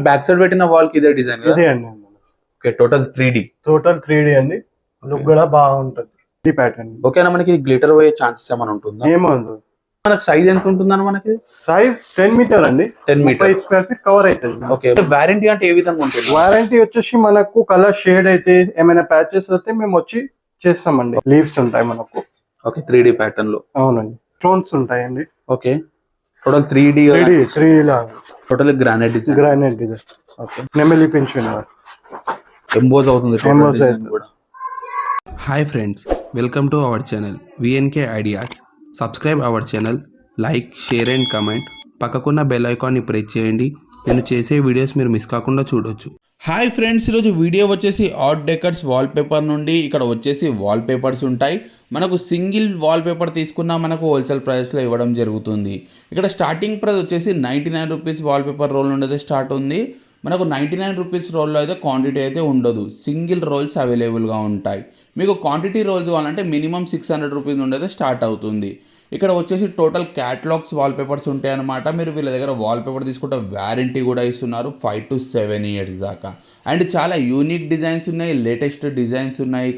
Back side పెట్టిన wall కి ఇదే డిజైన్ కదా? ఇదే అండి. Okay, total 3D. Total 3D అండి. లుక్ కూడా బాగుంటది. ఈ ప్యాటర్న్ ఓకేనా? మనకి గ్లిటర్ పోయే ఛాన్సెస్ ఏమైనా ఉంటుందా? ఏముంది. మనకి సైజ్ ఎంత ఉంటుందని మనకి? సైజ్ 10 మీటర్ అండి. 10 మీటర్. 5 స్క్వేర్ ఫీట్ కవర్ అవుతుంది. ఓకే, వారంటీ అంటే ఏ విధంగా ఉంటుంది? వారంటీ వచ్చేసి మనకు కలర్ షేడ్ అయితే ఏమైనా ప్యాచెస్ అయితే మేము వచ్చి చేస్తామండి. లీవ్స్ ఉంటాయి మనకు. ఓకే, 3D ప్యాటర్న్ లో. అవునండి. స్టోన్స్ ఉంటాయండి. ఓకే, టోటల్ 3D లాగా. Total granite design. Granite design. Okay, నెమలి పెన్షన్ ఎంబోజ్ అవుతుంది కూడా. Hi friends, welcome to our channel VNK ideas. Subscribe our channel, like, share and comment. పక్కకున్న బెల్ ఐకాన్ని ప్రెస్ చేయండి. నేను చేసే వీడియోస్ మీరు మిస్ కాకుండా చూడొచ్చు. హాయ్ ఫ్రెండ్స్, ఈరోజు వీడియో వచ్చేసి ఆర్ట్ డెకర్స్ వాల్పేపర్ నుండి. ఇక్కడ వచ్చేసి వాల్పేపర్స్ ఉంటాయి. మనకు సింగిల్ వాల్పేపర్ తీసుకున్నా మనకు హోల్సేల్ ప్రైస్లో ఇవ్వడం జరుగుతుంది. ఇక్కడ స్టార్టింగ్ ప్రైస్ వచ్చేసి 99 రూపీస్ వాల్పేపర్ రోల్ నుండి అయితే స్టార్ట్ ఉంది. మనకు 99 రూపీస్ రోల్లో అయితే క్వాంటిటీ అయితే ఉండదు. సింగిల్ రోల్స్ అవైలబుల్గా ఉంటాయి. మీకు క్వాంటిటీ రోల్స్ కావాలంటే మినిమం 600 రూపీస్ నుండి అయితే స్టార్ట్ అవుతుంది. ఇక్కడ వచ్చేసి టోటల్ క్యాటలాగ్స్ వాల్పేపర్స్ ఉంటాయి అన్నమాట. మీరు వీళ్ళ దగ్గర వాల్పేపర్ తీసుకుంటే వారంటీ కూడా ఇస్తున్నారు 5 to 7 years దాకా. అండ్ చాలా యూనిక్ డిజైన్స్ ఉన్నాయి, లేటెస్ట్ డిజైన్స్ ఉన్నాయి.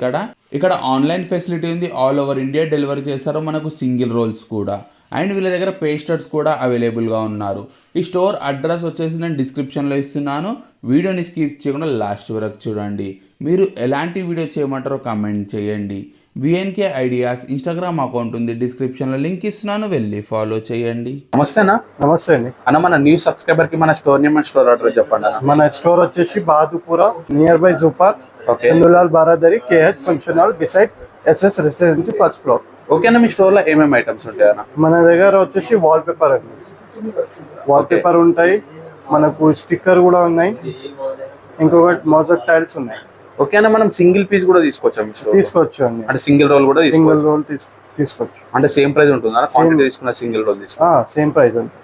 ఇక్కడ ఆన్లైన్ ఫెసిలిటీ ఉంది. ఆల్ ఓవర్ ఇండియా డెలివరీ చేస్తారు మనకు సింగిల్ రోల్స్ కూడా. అండ్ వీళ్ళ దగ్గర పేస్టర్స్ కూడా అవైలబుల్గా ఉన్నారు. ఈ స్టోర్ అడ్రస్ వచ్చేసి నేను డిస్క్రిప్షన్లో ఇస్తున్నాను. వీడియోని స్కిప్ చేయకుండా లాస్ట్ వరకు చూడండి. మీరు ఎలాంటి వీడియో చేయమంటారో కామెంట్ చేయండి. విఎన్కే ఐడియాస్ ఇన్స్టాగ్రామ్ అకౌంట్ ఉంది, డిస్క్రిప్షన్లో లింక్ ఇస్తున్నాను, వెళ్ళి ఫాలో చేయండి. నమస్తే అన్న. నమస్తే అండి. అన్న, మన న్యూ సబ్స్క్రైబర్ కి మన store name and store address చెప్పండి అన్న. మన స్టోర్ వచ్చేసి Bahadurpura, near by zoo park, Chandulal Baradari, KH function hall beside SS residency first floor. Okay అన్న, మీ స్టోర్ లో ఏమేమి ఐటమ్స్ ఉంటాయి అన్న? మన దగ్గర వచ్చేసి వాల్ పేపర్ అండి. వాల్ పేపర్ ఉంటాయి, మనకు స్టిక్కర్ కూడా ఉన్నాయి, ఇంకొకటి మోజక్ టైల్స్ ఉన్నాయి. ఓకే అన్న, మనం సింగిల్ పీస్ కూడా తీసుకోవచ్చు అండి. అంటే సింగిల్ రోల్ కూడా సింగిల్ రోల్ తీసుకోవచ్చు. అంటే సేమ్ ప్రైస్ ఉంటుంది అన్న? క్వాంటిటీ తీసుకున్న సింగిల్ రోల్ సేమ్ ప్రైస్ ఉంటుంది.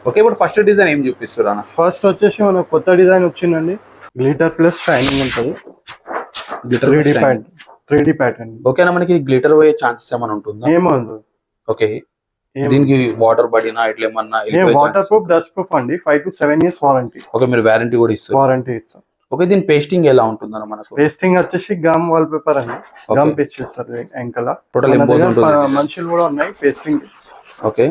ఓకే, ఇప్పుడు ఫస్ట్ డిజైన్ ఏం చూపిస్తారు అన్న? ఫస్ట్ వచ్చేసి మనకు కొత్త డిజైన్ వచ్చిందండి. గ్లిటర్ ప్లస్ షైనింగ్ ఉంటుంది. 3D pattern. ఓకేనా? మనకి గ్లిటర్ పోయే ఛాన్సెస్ ఏమైనా ఉంటుందా? ఏముంది. ఓకే, దీనికి వాటర్ పడినా ఇట్లా ఏమన్నా? వాటర్ ప్రూఫ్, డస్ట్ ప్రూఫ్ అండి. 5 to 7 years వారంటీ. ఓకే, మీరు వారంటీ కూడా ఇస్తారు? వారంటీ ఇస్తాం. ఓకే, దీని పేస్టింగ్ ఎలా ఉంటుందన్న మనకు? పేస్టింగ్ వచ్చేసి గమ్ వాల్ పేపర్ అండి. గమ్ పేస్ట్ చేస్తారు ఎంకల. టోటల్ మనుషులు కూడా ఉన్నాయి పేస్టింగ్. ఓకే,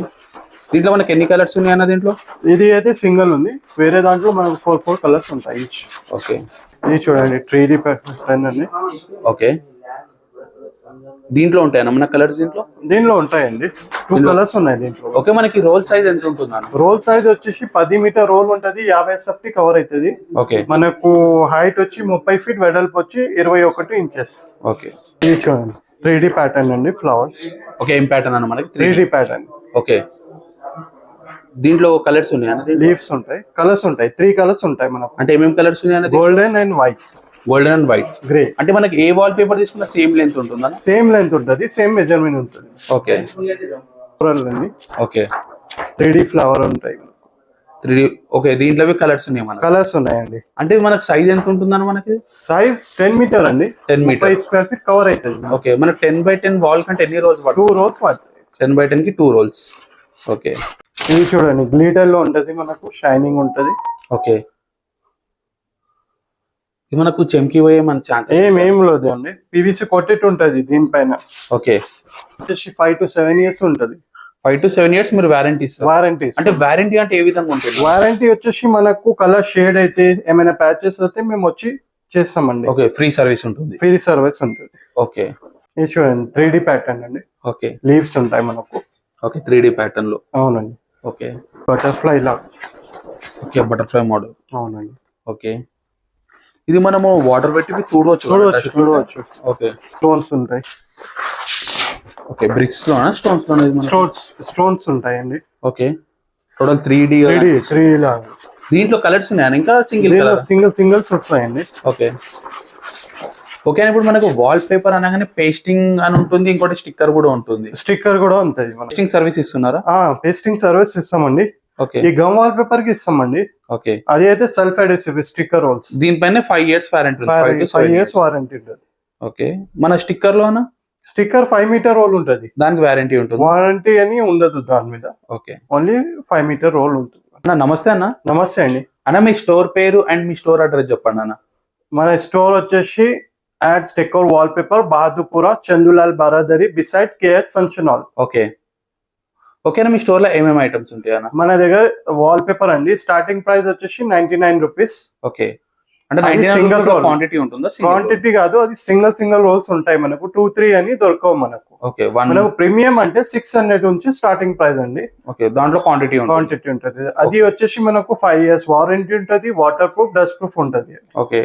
దీంట్లో మనకి ఎన్ని కలర్స్ ఉన్నాయి అన్న? దీంట్లో ఇది అయితే సింగిల్ ఉంది. వేరే దాంట్లో మనకు 4 కలర్స్ ఉంటాయి ఈచ్. ఓకే, ఇది చూడండి 3D ప్యాటర్న్ అండి. ఓకే, దీంట్లో ఉంటాయన్న మన కలర్స్? దీంట్లో ఉంటాయండి. 2 కలర్స్ ఉన్నాయి దీంట్లో. ఓకే, మనకి రోల్ సైజ్ ఎంత ఉంటుంది? రోల్ సైజ్ వచ్చేసి 10 మీటర్ రోల్ ఉంటది. 50 SFT కవర్ అవుతుంది. ఓకే, మనకు హైట్ వచ్చి 30 feet, వెడల్పు వచ్చి 21 inches. ఓకే, ఇది చూడండి 3D ప్యాటర్న్ అండి. ఫ్లవర్స్. ఓకే, ఏం ప్యాటర్న్ అన్న మనకి? 3D pattern. ఓకే, దీంట్లో కలర్స్ ఉన్నాయన్న? లీవ్స్ ఉంటాయి, కలర్స్ ఉంటాయి. 3 కలర్స్ ఉంటాయి మనకు. అంటే ఏమేమి కలర్స్ ఉన్నాయన్న? Golden and white. Golden and white, grey. అంటే మనకి ఏ వాల్ పేపర్ తీసుకున్నా సేమ్ లెంత్ ఉంటుందా? సేమ్ లెంత్ ఉంటుంది, సేమ్ మెజర్మెంట్ ఉంటుంది. ఓకే, అండి. ఓకే, 3D ఫ్లవర్ ఉంటాయి. 3D. ఓకే, దీంట్లో కలర్స్ ఉన్నాయి మనకి? కలర్స్ ఉన్నాయండి. అంటే మనకి సైజ్ ఎంత ఉంటుందని మనకి? సైజ్ 10 మీటర్ అండి. 10 మీటర్. 5 స్క్వేర్ ఫీట్ కవర్ అవుతుంది. ఓకే, మనకి 10 by 10 వాల్ కంటే ఎన్ని రోల్స్ పడుతుంది? 2 rows పడుతుంది. 10 by 10 కి 2 రోల్స్. ఓకే, ఇది చూడండి గ్లిటర్ లో ఉంటది, మనకు షైనింగ్ ఉంటది. ఓకే, ఇది మనకు చెంకి పోయే మన ఛాన్స్ ఏం లేదు అండి. PVC కొట్టేట్ ఉంటది దీనిపైన. ఓకే, 5 to 7 years ఉంటది. 5 to 7 years మీరు వారంటీ ఇస్తారు? వారంటీ. అంటే వారంటీ అంటే ఏ విధంగా ఉంటుంది? వారంటీ వచ్చేసి మనకు కలర్ షేడ్ అయితే ఏమైనా ప్యాచెస్ అయితే మేము వచ్చి చేస్తామండి. ఓకే, ఫ్రీ సర్వీస్ ఉంటుంది? ఫ్రీ సర్వీస్ ఉంటుంది. ఓకే, ఇది చూడండి 3D ప్యాటర్న్ అండి. ఓకే, లీవ్స్ ఉంటాయి మనకు. ఓకే, 3D ప్యాటర్న్ లో. అవునండి. ఓకే, బటర్ఫ్లై లాగా. Okay, butterfly model. అవునండి. ఓకే, ఇది మనము వాటర్ పెట్టి చూడవచ్చు. ఓకే, స్టోన్స్ ఉంటాయి. ఓకే, బ్రిక్స్ లోనా స్టోన్స్ లోనా? స్టోన్స్ ఉంటాయండి. ఓకే, టోటల్ 3D లాగా. దీంట్లో కలర్స్ ఉన్నాయా? ఇంకా సింగిల్స్ వస్తాయండి. ఓకే, ఓకే, ఇప్పుడు మనకు వాల్ పేపర్ అనగానే పేస్టింగ్ అని ఉంటుంది, ఇంకోటి స్టిక్కర్ కూడా ఉంటుంది. పేస్టింగ్ సర్వీస్ ఇస్తున్నారా? పేస్టింగ్ సర్వీస్ ఇస్తామండి. ఓకే, ఈ గమ్ వాల్ పేపర్ కి ఇస్తామండి. ఓకే, అది అయితే సెల్ఫ్ అడెసివ్ స్టిక్కర్ రోల్స్. దీనిపైన 5 years వారంటీ ఉంటుంది. 5 years వారంటీ ఉంటుంది. ఓకే, మన స్టిక్కర్ లోనా? స్టిక్కర్ 5 meter రోల్ ఉంటుంది, దానికి వారంటీ ఉంటుంది? వారంటీ అని ఉండదు దాని మీద. ఓకే, ఓన్లీ 5 meter రోల్ ఉంటుంది. అన్న నమస్తే అన్న. నమస్తే అండి. అన్న మీ స్టోర్ పేరు అండ్ మీ స్టోర్ అడ్రస్ చెప్పండి అన్న. మన స్టోర్ వచ్చేసి ads decor wall paper, Bahadurpura, Chandulal Baradari, beside KS function hall. Okay ఓకేనా. మీ స్టోర్ లో ఏమేమి ఐటమ్స్ ఉంటాయి అన్న? మన దగ్గర వాల్ పేపర్ అండి, స్టార్టింగ్ ప్రైస్ వచ్చేసి 99 రూపీస్. ఓకే అంటే అది 99 single roll. క్వాంటిటీ ఉంటుందా? క్వాంటిటీ కాదు, అది సింగిల్ రోల్స్ ఉంటాయి మనకు. 2-3 అని దొరకవు మనకు. Okay one. మనకు ప్రీమియం అంటే 600 నుంచి స్టార్టింగ్ ప్రైస్ అండి. ఓకే దాంట్లో క్వాంటిటీ ఉంటుంది. క్వాంటిటీ ఉంటది. అది వచ్చేసి మనకు 5 years వారంటీ ఉంటది, వాటర్ ప్రూఫ్, డస్ట్ ప్రూఫ్ ఉంటది. ఓకే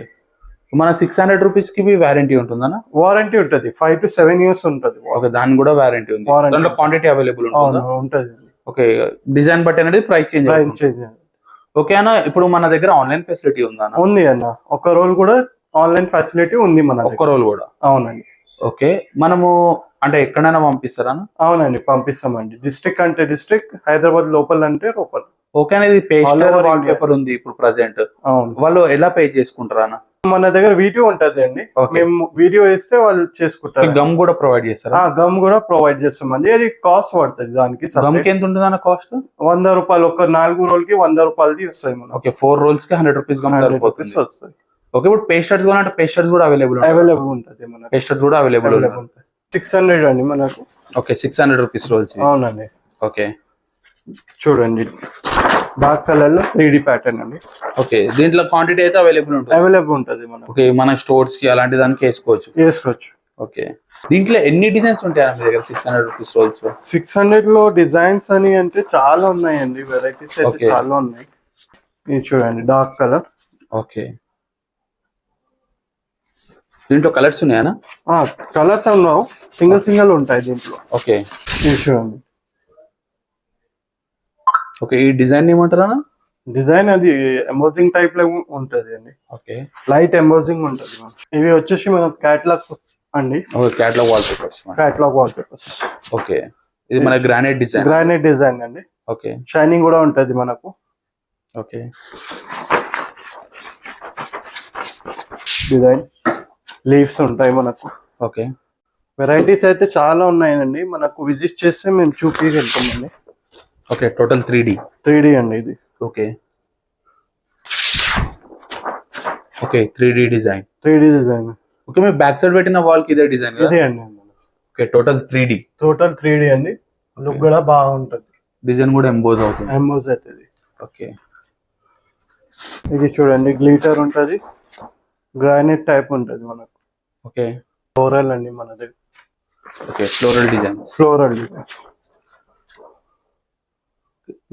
మన 600 రూపీస్ కి వారంటీ ఉంటుందన్న? వారంటీ ఉంటది, 5 to 7 years ఉంటది. ఓకే దాని కూడా వారంటీ ఉంది. Warranty. దాంట్లో క్వాంటిటీ అవైలబుల్ ఉంటుందా? ఉంటది. ఓకే డిజైన్ బట్టి అనేది ప్రైస్ చేంజ్ ప్రైస్ అవుతుంది. చేంజ్ ఓకే అన్న ఇప్పుడు మన దగ్గర ఆన్లైన్ ఫెసిలిటీ ఉందా అన్న? ఉంది అన్న. ఒక రోల్ కూడా ఆన్లైన్ ఫెసిలిటీ ఉంది మన ఒక్క రోల్ కూడా? అవునండి. ఓకే మనము అంటే ఎక్కడైనా పంపిస్తారా? అవునండి పంపిస్తామండి. డిస్ట్రిక్ట్ అంటే డిస్ట్రిక్ట్, హైదరాబాద్ లోపల అంటే లోపల. ఓకే అనేది All pastel over wall India. Paper ఉంది ఇప్పుడు ప్రెసెంట్. అవును. వాళ్ళు ఎలా పే చేసుకుంటారా అన్న? మన దగ్గర వీడియో ఉంటది అండి. Okay. మేము వీడియో ఇస్తే వాళ్ళు చేసుకుంటారు. గమ్ కూడా ప్రొవైడ్ చేస్తారా? గమ్ కూడా ప్రొవైడ్ చేస్తామండి. అది కాస్ట్ పడుతుంది దానికి. గమ్ కి ఎంత ఉంటుంది అన్న కాస్ట్? 100 రూపాయలు. ఒక 4 రోల్కి 100 రూపాయలది వస్తాయి మనకు. ఓకే 4 రోల్స్ కి 100 రూపీస్ గమ్ 100 సరిపోతుంది. రూపీస్ వస్తాయి. ఓకే ఇప్పుడు పేస్టర్స్ కూడా అంటే పేస్టర్స్ కూడా అవైలబుల్ అవైలబుల్ ఉంటది మనకు. పేస్టర్స్ కూడా అవైలబుల్ అవైలబుల్ ఉంటుంది. 600 అండి మనకు. Okay 600 rupees rolls. అవునండి. ఓకే చూడండి డార్క్ కలర్ లో 3D ప్యాటర్న్ అండి. ఓకే దీంట్లో క్వాంటిటీ అయితే అవైలబుల్ ఉంటుంది. అవైలబుల్ ఉంటది మనకు. ఓకే మన స్టోర్స్ కి అలాంటి దానికి వేసుకోవచ్చు. వేసుకోవచ్చు. ఓకే దీంట్లో ఎన్ని డిజైన్స్ ఉంటాయి మీ దగ్గర 600 రూపీస్ రోల్స్ లో? 600 లో డిజైన్స్ అని అంటే చాలా ఉన్నాయండి. వెరైటీస్ అయితే Okay. చాలా ఉన్నాయి. ఇది చూడండి డార్క్ కలర్. ఓకే దీంట్లో కలర్స్ ఉన్నాయా? కలర్స్ ఉన్నావు, సింగిల్ ఉంటాయి దీంట్లో. ఓకే ఇది చూడండి. ఓకే ఈ డిజైన్ ఏమంటారా? డిజైన్ అది ఎంబోజింగ్ టైప్ లో ఉంటది అండి. ఓకే లైట్ ఎంబోజింగ్ ఉంటది. ఇవి వచ్చేసి మన క్యాటలాగ్ అండి. Okay catalogue wall papers. Catalogue wall papers. Okay ఇది మన గ్రానైట్ డిజైన్. గ్రానైట్ డిజైన్ అండి. ఓకే షైనింగ్ కూడా ఉంటది మనకు. ఓకే డిజైన్ లీవ్స్ ఉంటాయి మనకు. ఓకే వెరైటీస్ అయితే చాలా ఉన్నాయండి. మనకు విజిట్ చేస్తే మేము చూపించగలుగుతామండి. ఓకే టోటల్ 3D అండి ఇది. Okay okay 3D design. 3D design. Okay మీరు బ్యాక్ సైడ్ పెట్టిన వాల్ కి ఇదే డిజైన్ కదా? ఇదే అండి. Okay total 3D. Total 3D అండి. లుక్ కూడా బాగుంటది. డిజైన్ కూడా ఎంబోజ్ అవుతుంది. ఎంబోజ్ అవుతుంది. ఓకే ఇది చూడండి గ్లిటర్ ఉంటది, గ్రానైట్ టైప్ ఉంటది మనకు. ఓకే ఫ్లోరల్ అండి మన దగ్గర. Okay floral designs. Floral design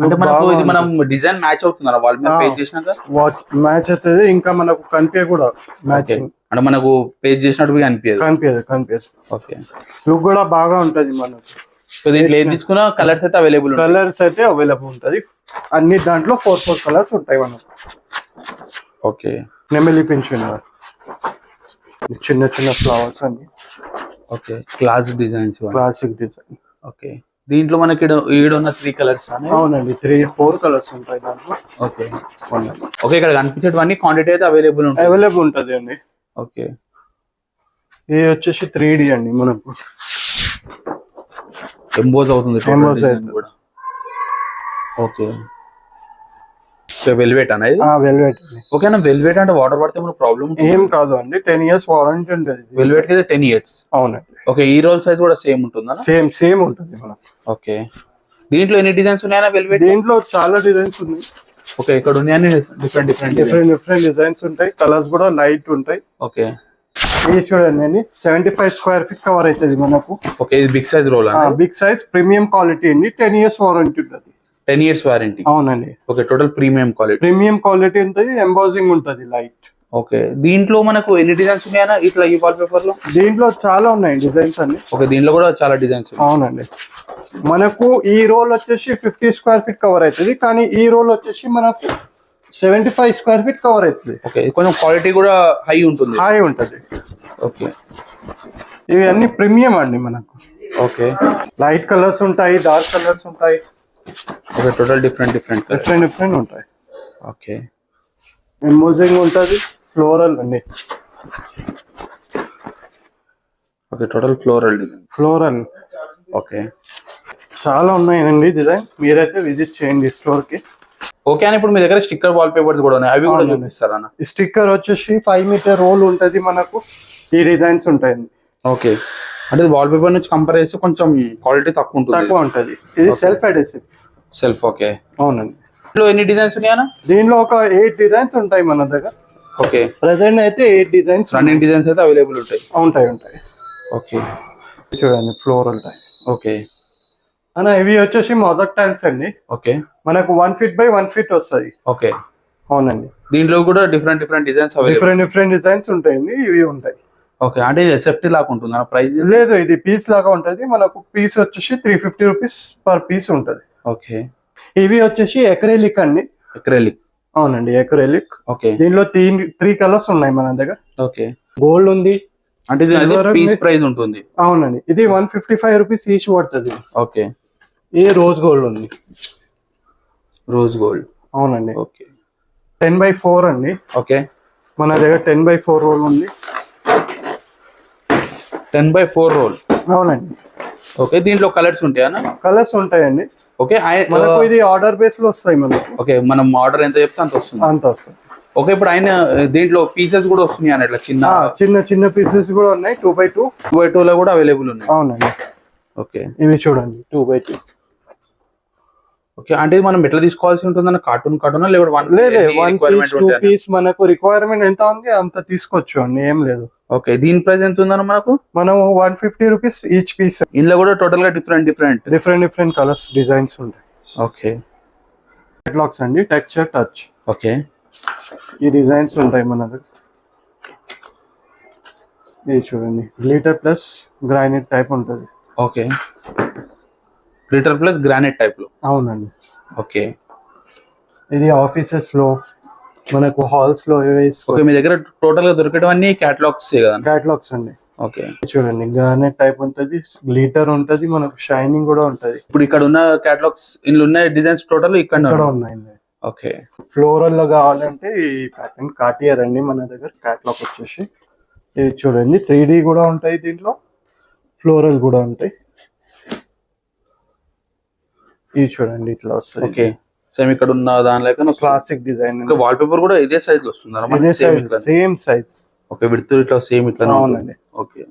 అంటే మనకు ఇది మనం డిజైన్ మ్యాచ్ అవుతుందా వాల్ మీద పేజ్ చేసినాక? మ్యాచ్ అవుతుంది. ఇంకా మనకు కనిపే కూడా మ్యాచింగ్ అంటే మనకు పేజ్ చేసినట్టు అనిపించదు. కనిపించదు. ఓకే లుక్ కూడా బాగా ఉంటది మనకు. సో దీంట్లో ఏది తీసుకున్నా కలర్స్ అయితే అవైలబుల్. కలర్స్ అయితే అవైలబుల్ ఉంటది. అన్ని దాంట్లో 4 కలర్స్ ఉంటాయి మనకు. ఓకే నెమలి పింఛన్ చిన్న చిన్న ఫ్లవర్స్ అన్ని. Okay classic designs. Classic design. Okay దీంట్లో మనకి ఈడున్న 3 కలర్స్. అవునండి 3-4 కలర్స్ ఉంటాయి దాంట్లో. ఓకే ఓకే ఇక్కడ కనిపించేటివన్నీ క్వాంటిటీ అయితే అవైలబుల్ ఉంటాయి. అవైలబుల్ ఉంటది అండి. ఓకే ఇది వచ్చేసి 3D అండి మనకు. ఎంబోజ్ అవుతుంది Emboss అవుతుంది. కూడా. ఓకే వెల్వెట్ అన్న ఇది? వెల్వెట్. ఓకేనా వెల్వెట్ అంటే వాటర్ పడితే మనకు ప్రాబ్లమ్ ఏం కాదు అండి. 10 years వారంటీ ఉంటుంది. వెల్వెట్ కి అయితే 10 years. అవునండి. ఓకే ఈ రోల్ సైజ్ కూడా సేమ్ ఉంటుందా? సేమ్ ఉంటుంది మనకు. ఓకే దీంట్లో ఎన్ని డిజైన్స్ ఉన్నాయా వెల్వెట్? దీంట్లో చాలా డిజైన్స్ ఉన్నాయి. ఓకే ఇక్కడ ఉన్నాయని డిఫరెంట్ డిజైన్స్ ఉంటాయి. కలర్స్ కూడా లైట్ ఉంటాయి. ఓకే ఇది చూడండి అండి 75 square feet కవర్ అవుతుంది మనకు. ఓకే ఇది big size roll. Big size premium quality అండి. 10 years వారంటీ ఉంటుంది. 10 years వారంటీ. అవునండి. Okay total premium quality. Premium quality ఉంటుంది. ఎంబోజింగ్ ఉంటుంది లైట్. ఓకే దీంట్లో మనకు ఎన్ని డిజైన్స్ ఉన్నాయా ఇట్లా ఈ వాల్ పేపర్ లో? దీంట్లో చాలా ఉన్నాయి డిజైన్స్ అన్ని. ఓకే దీంట్లో కూడా చాలా డిజైన్స్. అవునండి. మనకు ఈ రోల్ వచ్చేసి 50 square feet కవర్ అవుతుంది. కానీ ఈ రోల్ వచ్చేసి మనకు 75 square feet కవర్ అవుతుంది. ఓకే కొంచెం క్వాలిటీ కూడా హై ఉంటుంది. హాయ్ ఉంటుంది. ఓకే ఇవి అన్ని ప్రీమియం అండి మనకు. ఓకే లైట్ కలర్స్ ఉంటాయి, డార్క్ కలర్స్ ఉంటాయి. ఓకే టోటల్ డిఫరెంట్ ఉంటాయి. ఓకే ఎంబోజింగ్ ఉంటుంది. ఫ్లోరల్ అండి. Okay total floral design. Floral. Okay చాలా ఉన్నాయండి డిజైన్. మీరైతే విజిట్ చేయండి స్టోర్ కి. ఓకే అని ఇప్పుడు మీ దగ్గర స్టిక్కర్ వాల్ పేపర్స్ కూడా ఉన్నాయి, అవి కూడా అవునండి. చూపిస్తారా అన్న? ఈ స్టిక్కర్ వచ్చేసి 5 మీటర్ రోల్ ఉంటది మనకు. ఈ డిజైన్స్ ఉంటాయండి, ఓకే, అంటే వాల్ పేపర్ నుంచి కంపేర్ చేస్తే కొంచెం క్వాలిటీ తక్కువ ఉంటుంది. తక్కువ ఉంటది. ఇది సెల్ఫ్ అడెసివ్. Self, okay. అవునండి. ఇందులో ఎన్ని డిజైన్స్ ఉన్నాయా? దీనిలో ఒక 8 డిజైన్స్ ఉంటాయి మన దగ్గర. ఓకే, ప్రెసెంట్ అయితే 8 డిజైన్స్ రన్నింగ్ డిజైన్స్ అయితే అవైలబుల్ ఉంటాయి. ఉంటాయి. ఓకే చూడండి ఫ్లోరల్ టైప్. ఓకే అన్న ఇవి వచ్చేసి మొదక్ టైల్స్ అండి. ఓకే మనకు 1 feet by 1 feet వస్తాయి. ఓకే, అవునండి. దీంట్లో కూడా different designs available. Different designs ఉంటాయండి. ఇవి ఉంటాయి. ఓకే, అంటే సేఫ్టీ లాగా ఉంటుంది అన్న ప్రైస్? లేదు, ఇది పీస్ లాగా ఉంటది. మనకు పీస్ వచ్చేసి 350 రూపీస్ పర్ పీస్ ఉంటది. ఓకే, ఇవి వచ్చేసి ఎక్రెలిక్ అండి. ఎక్రెలిక్. అవునండి, ఎక్రెలిక్. ఓకే, దీనిలో 3 కలర్స్ ఉన్నాయి మన దగ్గర. ఓకే, గోల్డ్ ఉంది. అంటే Silver పీస్ ఉంది. ప్రైస్ ఉంటుంది. అవునండి, ఇది 155 రూపీస్ ఈచ్ పడుతుంది. ఓకే, ఇది రోజ్ గోల్డ్ ఉంది. Rose gold. అవునండి. ఓకే, 10x4 అండి. ఓకే, మన దగ్గర 10x4 రోల్ ఉంది. 10x4 role. అవునండి. ఓకే, దీంట్లో కలర్స్ ఉంటాయా? కలర్స్ ఉంటాయండి. ఓకే, మనకు ఇది ఆర్డర్ బేస్ లో వస్తాయి మనకు. ఓకే, మనం ఆర్డర్ ఎంత చెప్తే అంత వస్తుంది. అంత వస్తాయి. ఓకే, ఇప్పుడు ఆయన దీంట్లో పీసెస్ కూడా వస్తున్నాయి అన్న, ఇట్లా చిన్న చిన్న పీసెస్ కూడా ఉన్నాయి. 2x2. 2x2 లో కూడా అవైలబుల్ ఉన్నాయి. అవునండి. ఓకే, ఇవి చూడండి 2x2. ఓకే, అంటే ఇది మనం ఎట్లా తీసుకోవాల్సి ఉంటుంది? కార్టూన్ లేదా లేదు, 1 piece 2 piece మనకు రిక్వైర్మెంట్ ఎంత ఉంది అంత తీసుకోవచ్చు అండి, ఏం లేదు. ఓకే, దీని ప్రైస్ ఎంత ఉందన్న మనకు? మనం 150 రూపీస్ ఈచ్ పీస్. ఇందులో కూడా టోటల్ గా డిఫరెంట్ కలర్స్ డిజైన్స్ ఉంటాయి. ఓకే, క్యాటలాగ్స్ అండి. Texture touch. ఓకే, ఈ డిజైన్స్ ఉంటాయి మన దగ్గర. ఇది చూడండి గ్లిటర్ ప్లస్ గ్రానైట్ టైప్ ఉంటుంది. Okay, glitter plus granite type లో. అవునండి. ఓకే, ఇది ఆఫీసెస్ లో మనకు హాల్స్ లో ఓకే, మీ దగ్గర టోటల్ గా దొరికేటం అన్ని క్యాటలాగ్స్ కదా? క్యాటలాగ్స్ అండి. ఓకే, చూడండి గ్రానైట్ టైప్ ఉంటది, గ్లిటర్ ఉంటది, మనకు షైనింగ్ కూడా ఉంటది. ఇప్పుడు ఇక్కడ ఉన్న క్యాటలాగ్స్ ఇందులో ఉన్న డిజైన్స్ టోటల్ ఇక్కడ ఉన్నాయండి. ఓకే, ఫ్లోరల్ లో కావాలంటే ఈ ప్యాటర్న్ కాటియర్ అండి మన దగ్గర. క్యాటలాగ్ వచ్చేసి ఇది చూడండి 3D కూడా ఉంటాయి, దీంట్లో ఫ్లోరల్ కూడా ఉంటాయి. ఇది చూడండి ఇట్లా వస్తుంది. ఓకే, సేమ్ ఇక్కడ ఉన్న దానిలో క్లాసిక్ డిజైన్. వాల్ పేపర్ కూడా ఇదే సైజ్ లో వస్తుంది? Same size. ఓకే, విడ్త్ ఇట్లా సేమ్ ఇట్లా. అవునండి. ఓకే,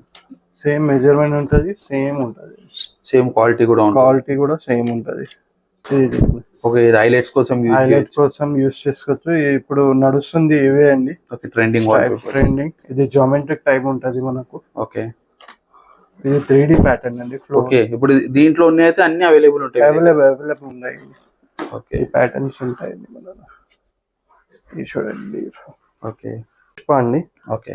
సేమ్ మెజర్మెంట్ ఉంటది, సేమ్ ఉంటది, సేమ్ క్వాలిటీ కూడా సేమ్ ఉంటది. ఓకే, ఇది హైలైట్స్ కోసం యూస్ చేసుకోవచ్చు. ఇప్పుడు నడుస్తుంది ఇవే అండి. Okay, trending. ఇది జామెట్రిక్ టైప్ ఉంటది మనకు. ఓకే, ఇది 3D ప్యాటర్న్ అండి. ఓకే, ఇప్పుడు దీంట్లో ఉన్నాయి అయితే అన్ని అవైలబుల్ ఉంటాయి. అవైలబుల్ ఉన్నాయి. ఓకే, ఈ ప్యాటర్న్స్ ఉంటాయండి మన. ఇది చూడండి. ఓకే, అండి. ఓకే,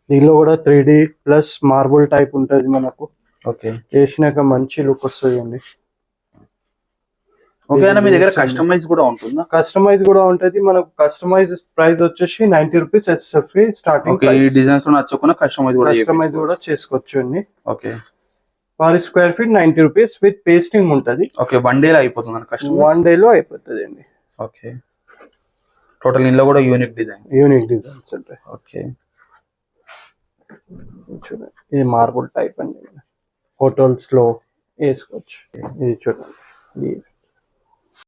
దీనిలో కూడా 3D ప్లస్ మార్బుల్ టైప్ ఉంటది మనకు. ఓకే, వేసినాక మంచి లుక్ వస్తుంది అండి. ఓకే, మీ దగ్గర కస్టమైజ్ కూడా ఉంటుందా? కస్టమైజ్ కూడా ఉంటది మనకు. కస్టమైజ్ ప్రైస్ వచ్చేసి 90 రూపీస్ ఎస్ఎఫ్ఈ స్టార్టింగ్. ఓకే, ఈ డిజైన్స్ లో నచ్చకుండా కస్టమైజ్ కూడా చేసుకోవచ్చు అండి. Okay, per square feet 90 rupees with pasting ఉంటది. ఓకే, 1 డే లో అయిపోతుంది కస్టమైజ్? 1 డే లో అయిపోతుంది అండి. ఓకే, టోటల్ ఇందులో కూడా యూనిక్ డిజైన్స్ ఉంటాయి. ఓకే, చూడండి ఇది మార్బుల్ టైప్ అండి, హోటల్స్ లో వేసుకోవచ్చు. ఇది చూడండి